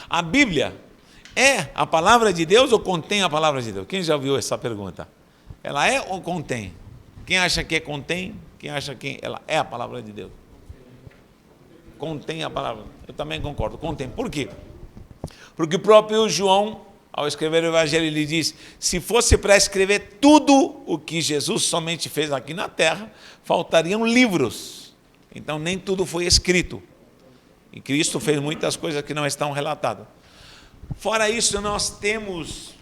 A Bíblia é a palavra de Deus ou contém a palavra de Deus? Quem já ouviu essa pergunta? Ela é ou contém? Quem acha que contém? Quem acha que ela é a palavra de Deus? Contém a palavra. Eu também concordo, contém. Por quê? Porque o próprio João, ao escrever o Evangelho, ele diz: se fosse para escrever tudo o que Jesus somente fez aqui na terra, faltariam livros. Então nem tudo foi escrito. E Cristo fez muitas coisas que não estão relatadas. Fora isso, nós temos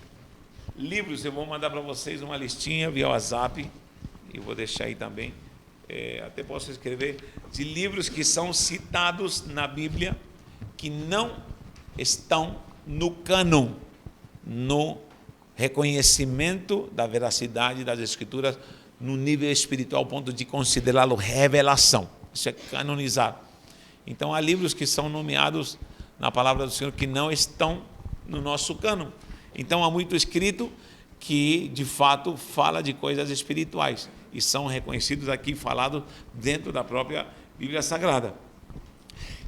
livros. Eu vou mandar para vocês uma listinha via WhatsApp, e vou deixar aí também, até posso escrever, de livros que são citados na Bíblia, que não estão no cânon, no reconhecimento da veracidade das Escrituras, no nível espiritual, ao ponto de considerá-lo revelação. Isso é canonizar. Então, há livros que são nomeados na palavra do Senhor que não estão no nosso cânon. Então, há muito escrito que, de fato, fala de coisas espirituais e são reconhecidos aqui, falados dentro da própria Bíblia Sagrada.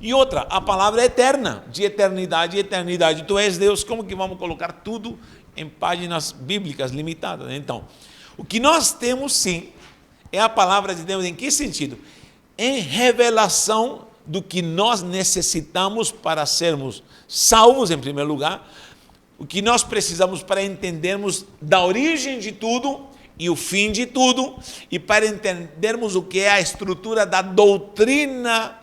E outra, a palavra é eterna, de eternidade e eternidade. Tu és Deus, como que vamos colocar tudo em páginas bíblicas limitadas? Então, o que nós temos, sim, é a palavra de Deus. Em que sentido? Em revelação do que nós necessitamos para sermos salvos, em primeiro lugar, o que nós precisamos para entendermos da origem de tudo e o fim de tudo, e para entendermos o que é a estrutura da doutrina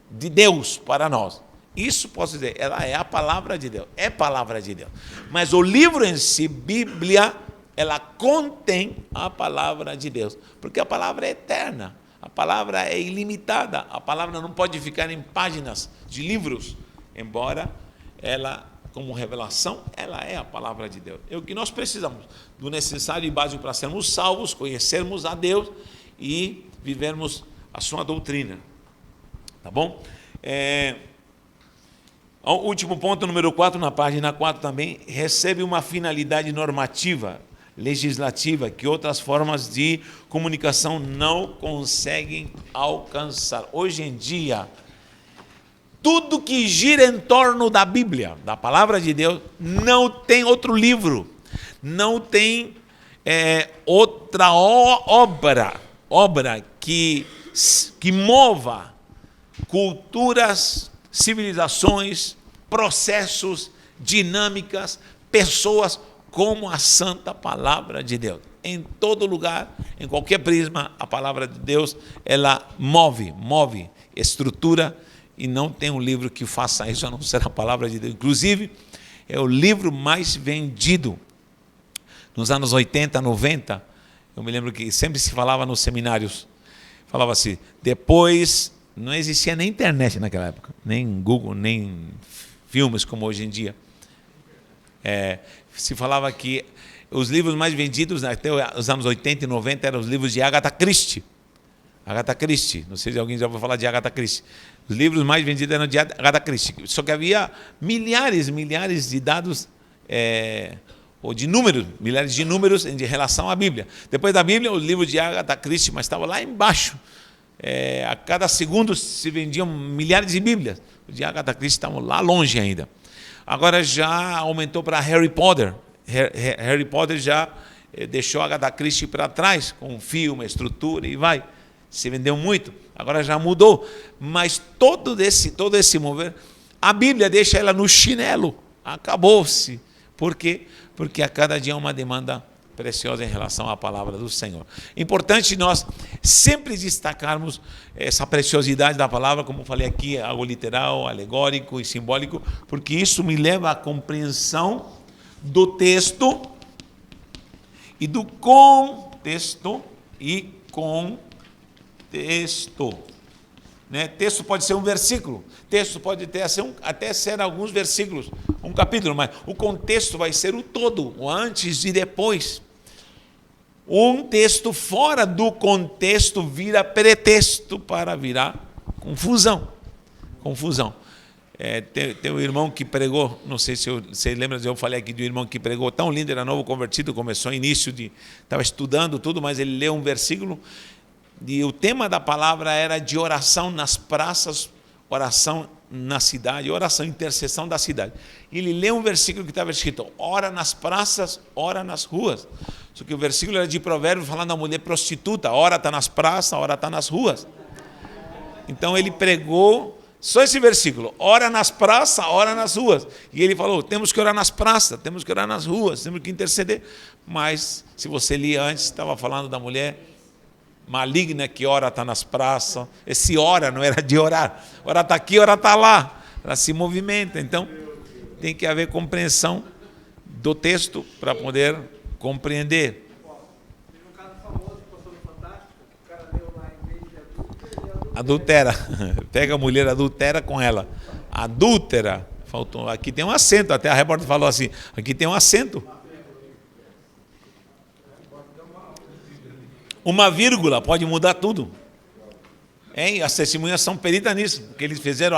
de Deus para nós. Isso posso dizer, ela é a palavra de Deus, é palavra de Deus. Mas o livro em si, Bíblia, ela contém a palavra de Deus, porque a palavra é eterna, a palavra é ilimitada, a palavra não pode ficar em páginas de livros, embora ela, como revelação, ela é a palavra de Deus. É o que nós precisamos, do necessário e básico para sermos salvos, conhecermos a Deus e vivermos a sua doutrina. Tá bom? O último ponto, número 4, na página 4 também, recebe uma finalidade normativa, legislativa, que outras formas de comunicação não conseguem alcançar. Hoje em dia, tudo que gira em torno da Bíblia, da palavra de Deus, não tem outro livro, não tem outra obra que mova culturas, civilizações, processos, dinâmicas, pessoas, como a santa palavra de Deus. Em todo lugar, em qualquer prisma, a palavra de Deus, ela move estrutura, e não tem um livro que faça isso, a não ser a palavra de Deus. Inclusive, é o livro mais vendido. Nos anos 80, 90, eu me lembro que sempre se falava nos seminários, falava assim, depois, não existia nem internet naquela época, nem Google, nem filmes como hoje em dia. Se falava que os livros mais vendidos até os anos 80 e 90 eram os livros de Agatha Christie. Agatha Christie, não sei se alguém já ouviu falar de Agatha Christie. Os livros mais vendidos eram de Agatha Christie. Só que havia milhares de dados, ou de números, milhares de números em relação à Bíblia. Depois da Bíblia, os livros de Agatha Christie, mas estava lá embaixo. A cada segundo se vendiam milhares de Bíblias. Os de Agatha Christie estavam lá longe ainda. Agora já aumentou para Harry Potter. Harry Potter já deixou Agatha Christie para trás, com filme, estrutura e vai. Se vendeu muito, agora já mudou. Mas todo esse mover, a Bíblia deixa ela no chinelo. Acabou-se. Por quê? Porque a cada dia é uma demanda preciosa em relação à palavra do Senhor. Importante nós sempre destacarmos essa preciosidade da palavra, como falei aqui, algo literal, alegórico e simbólico, porque isso me leva à compreensão do texto e do contexto e contexto. Texto pode ser um versículo, texto pode até ser alguns versículos, um capítulo, mas o contexto vai ser o todo, o antes e depois. Um texto fora do contexto vira pretexto para virar confusão. Tem um irmão que pregou, não sei se você lembra, eu falei aqui de um irmão que pregou, tão lindo, era novo convertido, começou estava estudando tudo, mas ele leu um versículo, e o tema da palavra era de oração nas praças, oração na cidade, oração, intercessão da cidade. Ele lê um versículo que estava escrito: ora nas praças, ora nas ruas. Só que o versículo era de Provérbios, falando da mulher prostituta: ora está nas praças, ora está nas ruas. Então ele pregou só esse versículo: ora nas praças, ora nas ruas. E ele falou: temos que orar nas praças, temos que orar nas ruas, temos que interceder. Mas, se você lia antes, estava falando da mulher maligna que ora está nas praças. Esse ora não era de orar. Ora está aqui, ora está lá. Ela se movimenta. Então, tem que haver compreensão do texto para poder compreender. Teve um caso famoso que passou no Fantástico, que o cara deu lá em vez de adultera, Adultera. Pega a mulher, adultera com ela. Adúltera. Faltou. Aqui tem um acento. Até a repórter falou assim: aqui tem um acento. Uma vírgula pode mudar tudo. Hein? As testemunhas são peritas nisso, porque eles fizeram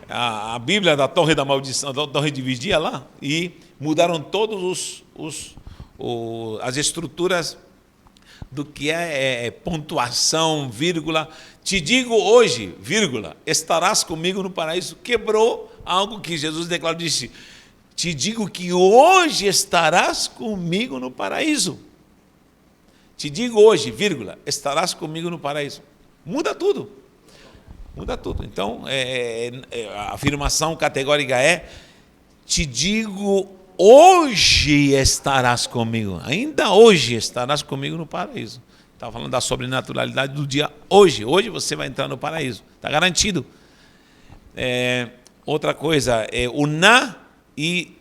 a Bíblia da Torre da Maldição, da Torre de Vigia lá, e mudaram todos as estruturas do que é pontuação, vírgula. Te digo hoje, vírgula, estarás comigo no paraíso. Quebrou algo que Jesus declarou, disse: te digo que hoje estarás comigo no paraíso. Te digo hoje, vírgula, estarás comigo no paraíso. Muda tudo. Muda tudo. Então, a afirmação categórica é: te digo hoje estarás comigo. Ainda hoje estarás comigo no paraíso. Está falando da sobrenaturalidade do dia hoje. Hoje você vai entrar no paraíso. Está garantido. Outra coisa é o na e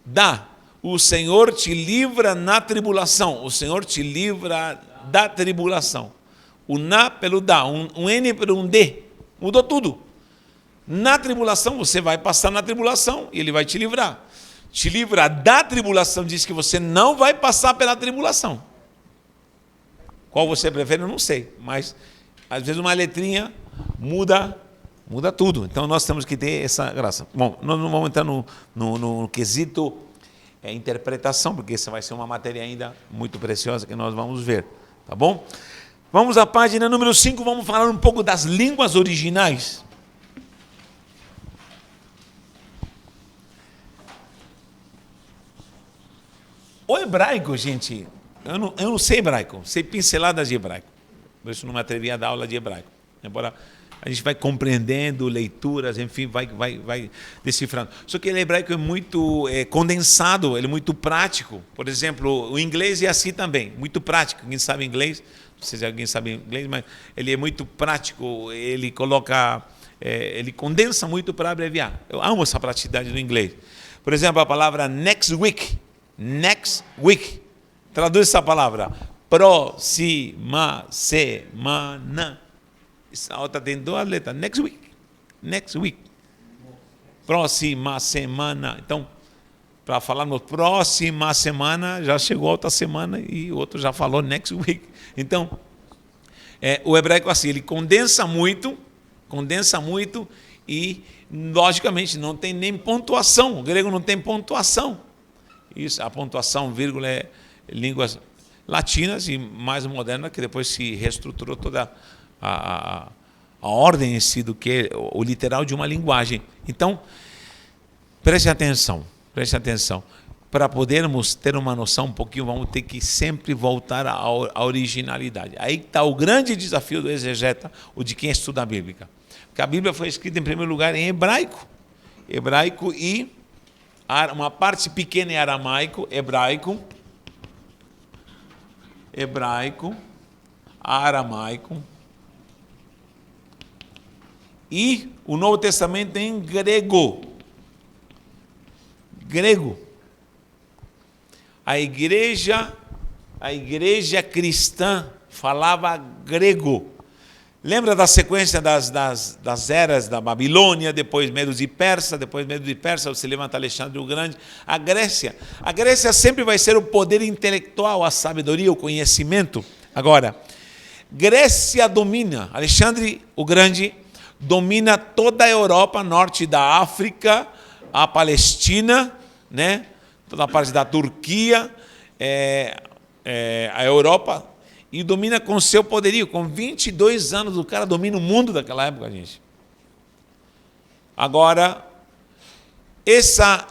da. O Senhor te livra na tribulação. O Senhor te livra da tribulação. O na pelo da. Um N pelo um D. Mudou tudo. Na tribulação, você vai passar na tribulação e Ele vai te livrar. Te livra da tribulação diz que você não vai passar pela tribulação. Qual você prefere, eu não sei. Mas, às vezes, uma letrinha muda tudo. Então, nós temos que ter essa graça. Bom, nós não vamos entrar no quesito interpretação, porque essa vai ser uma matéria ainda muito preciosa que nós vamos ver. Tá bom? Vamos à página número 5, vamos falar um pouco das línguas originais. O hebraico, gente, eu não sei hebraico, sei pinceladas de hebraico. Por isso não me atrevi a dar aula de hebraico. Embora a gente vai compreendendo, leituras, enfim, vai decifrando. Só que o hebraico é muito condensado, ele é muito prático. Por exemplo, o inglês é assim também, muito prático. Quem sabe inglês, não sei se alguém sabe inglês, mas ele é muito prático, ele ele condensa muito para abreviar. Eu amo essa praticidade do inglês. Por exemplo, a palavra next week. Next week. Traduz essa palavra. Próxima semana. Essa outra tem duas letras. Next week. Next week. Próxima semana. Então, para falarmos próxima semana, já chegou outra semana e o outro já falou next week. Então, o hebraico assim, ele condensa muito e, logicamente, não tem nem pontuação. O grego não tem pontuação. Isso, a pontuação, vírgula, é línguas latinas e mais modernas, que depois se reestruturou toda a ordem em si do que o literal de uma linguagem. Então, preste atenção. Para podermos ter uma noção um pouquinho, vamos ter que sempre voltar à originalidade. Aí está o grande desafio do exegeta, o de quem estuda a Bíblia. Porque a Bíblia foi escrita, em primeiro lugar, em hebraico. Hebraico e uma parte pequena em aramaico, hebraico, aramaico, e o Novo Testamento em grego. A igreja cristã falava grego. Lembra da sequência das eras da Babilônia, depois Medos e Persa, você levanta Alexandre o Grande. A Grécia sempre vai ser o poder intelectual, a sabedoria, o conhecimento. Agora, Grécia domina, Alexandre o Grande domina toda a Europa, norte da África, a Palestina, né? Toda a parte da Turquia, a Europa, e domina com seu poderio. Com 22 anos, o cara domina o mundo daquela época, gente. Agora, essa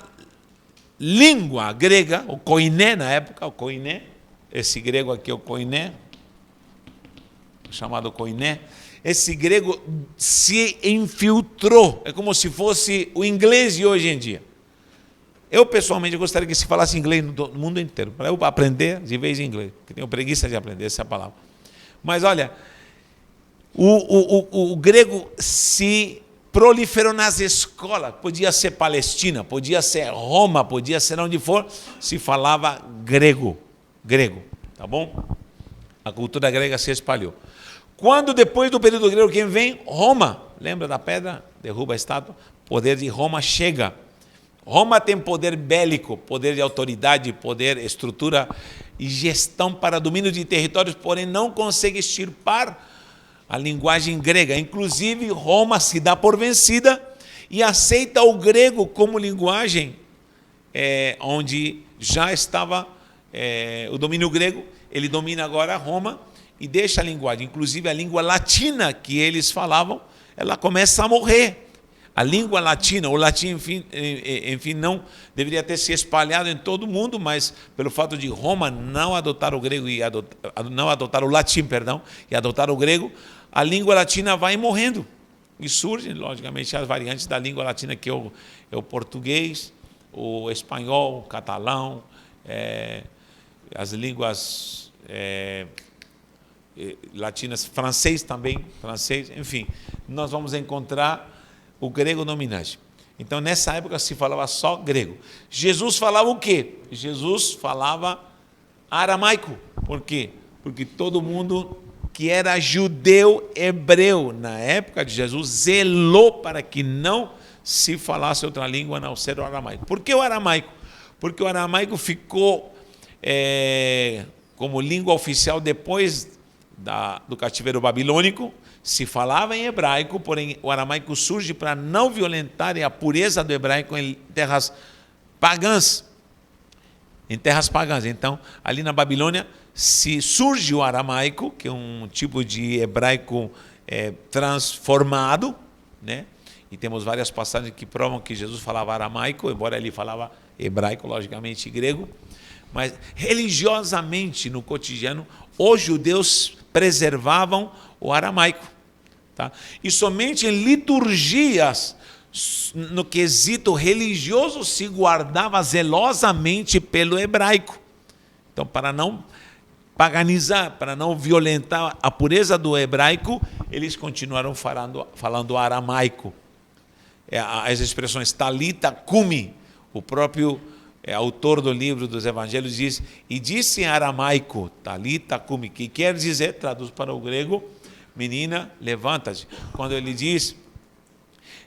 língua grega, o koiné na época, o koiné, esse grego aqui é o koiné, chamado koiné, esse grego se infiltrou, é como se fosse o inglês de hoje em dia. Eu, pessoalmente, gostaria que se falasse inglês no mundo inteiro, para eu aprender de vez em inglês, porque tenho preguiça de aprender essa palavra. Mas, olha, o grego se proliferou nas escolas, podia ser Palestina, podia ser Roma, podia ser onde for, se falava grego, tá bom? A cultura grega se espalhou. Quando depois do período grego, quem vem? Roma. Lembra da pedra? Derruba a estátua. O poder de Roma chega. Roma tem poder bélico, poder de autoridade, poder, estrutura e gestão para domínio de territórios, porém não consegue extirpar a linguagem grega. Inclusive, Roma se dá por vencida e aceita o grego como linguagem, onde já estava o domínio grego. Ele domina agora Roma e deixa a linguagem. Inclusive, a língua latina que eles falavam, ela começa a morrer. A língua latina, o latim, enfim, não deveria ter se espalhado em todo o mundo, mas pelo fato de Roma não adotar o grego não adotar o latim, e adotar o grego, a língua latina vai morrendo. E surgem, logicamente, as variantes da língua latina, que é o português, o espanhol, o catalão, as línguas latinas, francês, enfim, nós vamos encontrar o grego dominante. Então, nessa época se falava só grego. Jesus falava o quê? Jesus falava aramaico. Por quê? Porque todo mundo que era judeu hebreu na época de Jesus zelou para que não se falasse outra língua a não ser o aramaico. Por que o aramaico? Porque o aramaico ficou como língua oficial depois do cativeiro babilônico. Se falava em hebraico, porém o aramaico surge para não violentar a pureza do hebraico em terras pagãs. Então, ali na Babilônia, se surge o aramaico, que é um tipo de hebraico transformado, né? E temos várias passagens que provam que Jesus falava aramaico, embora ele falava hebraico, logicamente grego. Mas religiosamente, no cotidiano, os judeus preservavam o aramaico. Tá? E somente em liturgias, no quesito religioso, se guardava zelosamente pelo hebraico. Então, para não paganizar, para não violentar a pureza do hebraico, eles continuaram falando aramaico. As expressões talita cumi, o próprio autor do livro dos evangelhos diz, e disse em aramaico, talita cumi, que quer dizer, traduz para o grego, menina, levanta-te. Quando ele diz,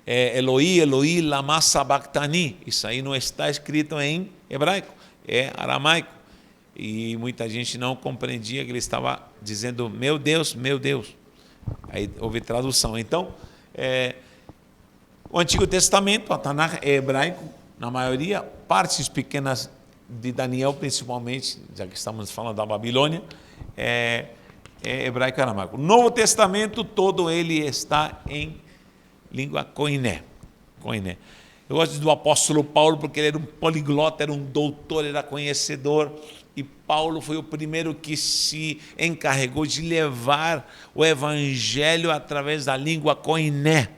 Eloi, Eloi, lama sabachthani, isso aí não está escrito em hebraico, é aramaico. E muita gente não compreendia que ele estava dizendo, meu Deus, meu Deus. Aí houve tradução. Então, o Antigo Testamento, a Tanakh é hebraico, na maioria, partes pequenas de Daniel, principalmente, já que estamos falando da Babilônia, é hebraico e aramaico. O Novo Testamento, todo ele está em língua koiné. Eu gosto do apóstolo Paulo, porque ele era um poliglota, era um doutor, era conhecedor, e Paulo foi o primeiro que se encarregou de levar o evangelho através da língua koiné,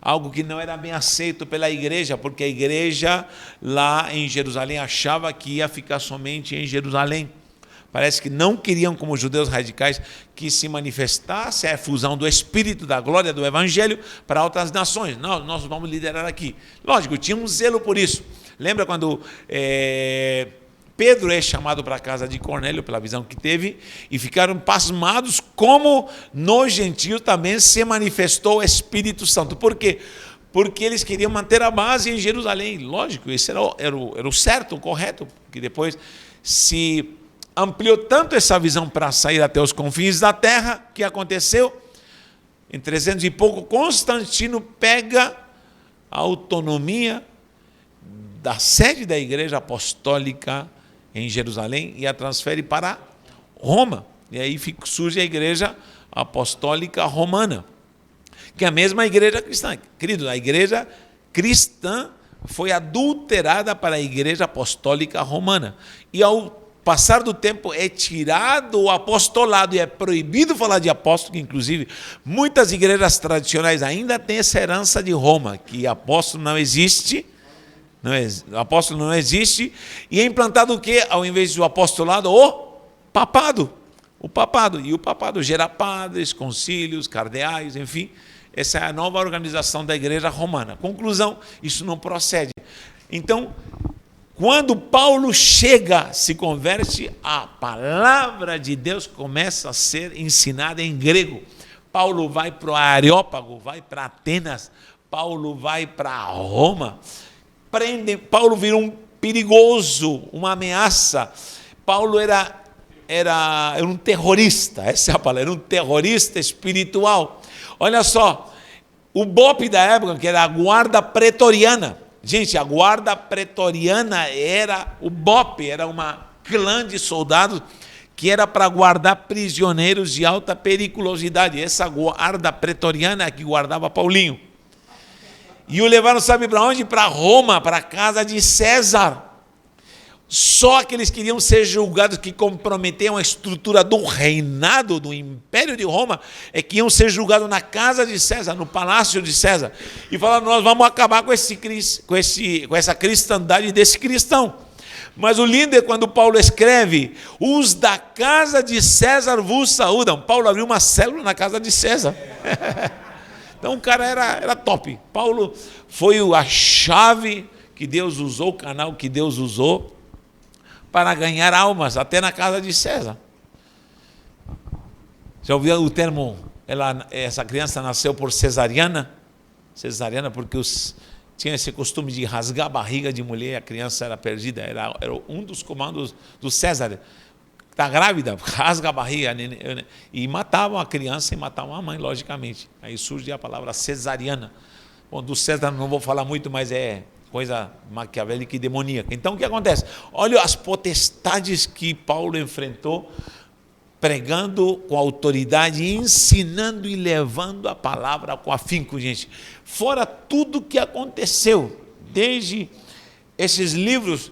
algo que não era bem aceito pela igreja, porque a igreja lá em Jerusalém achava que ia ficar somente em Jerusalém. Parece que não queriam, como judeus radicais, que se manifestasse a efusão do Espírito, da glória do Evangelho para outras nações. Não, nós vamos liderar aqui. Lógico, tinha um zelo por isso. Lembra quando Pedro é chamado para a casa de Cornélio, pela visão que teve, e ficaram pasmados como nos gentios também se manifestou o Espírito Santo. Por quê? Porque eles queriam manter a base em Jerusalém. Lógico, esse era o certo, o correto, porque depois se ampliou tanto essa visão para sair até os confins da terra, que aconteceu? Em 300 e pouco, Constantino pega a autonomia da sede da igreja apostólica em Jerusalém e a transfere para Roma. E aí surge a igreja apostólica romana, que é a mesma igreja cristã. Querido, a igreja cristã foi adulterada para a igreja apostólica romana. E ao passar do tempo é tirado o apostolado e é proibido falar de apóstolo, que inclusive muitas igrejas tradicionais ainda têm essa herança de Roma, que apóstolo não existe, apóstolo não existe, e é implantado o quê? Ao invés do apostolado, o papado. O papado. E o papado gera padres, concílios, cardeais, enfim. Essa é a nova organização da igreja romana. Conclusão, isso não procede. Então, quando Paulo chega, se converte, a palavra de Deus começa a ser ensinada em grego. Paulo vai para o Areópago, vai para Atenas, Paulo vai para Roma. Paulo virou um perigoso, uma ameaça. Paulo era um terrorista, essa é a palavra, era um terrorista espiritual. Olha só, o BOP da época, que era a guarda pretoriana. Gente, a guarda pretoriana era o BOP, era uma clã de soldados que era para guardar prisioneiros de alta periculosidade. Essa guarda pretoriana é que guardava Paulinho. E o levaram, sabe para onde? Para Roma, para a casa de César. Só aqueles que queriam ser julgados, que comprometiam a estrutura do reinado, do Império de Roma, é que iam ser julgados na casa de César, no palácio de César. E falaram, nós vamos acabar com essa cristandade desse cristão. Mas o lindo é quando Paulo escreve, os da casa de César vos saúdam. Paulo abriu uma célula na casa de César. Então o cara era top. Paulo foi a chave que Deus usou, o canal que Deus usou para ganhar almas, até na casa de César. Já ouviu o termo, essa criança nasceu por cesariana? Cesariana porque tinha esse costume de rasgar a barriga de mulher, a criança era perdida, era um dos comandos do César. Está grávida, rasga a barriga, e matavam a criança e matavam a mãe, logicamente. Aí surge a palavra cesariana. Bom, do César não vou falar muito, mas é coisa maquiavélica e demoníaca. Então o que acontece? Olha as potestades que Paulo enfrentou, pregando com autoridade, ensinando e levando a palavra com afinco, gente. Fora tudo que aconteceu, desde esses livros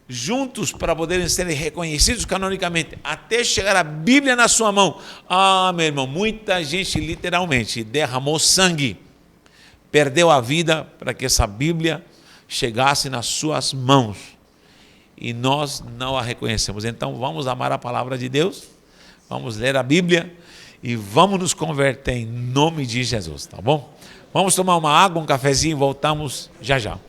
juntos para poderem serem reconhecidos canonicamente, até chegar a Bíblia na sua mão. Ah, meu irmão, muita gente literalmente derramou sangue, perdeu a vida para que essa Bíblia chegasse nas suas mãos. E nós não a reconhecemos. Então vamos amar a palavra de Deus, vamos ler a Bíblia e vamos nos converter em nome de Jesus, tá bom? Vamos tomar uma água, um cafezinho, voltamos já já.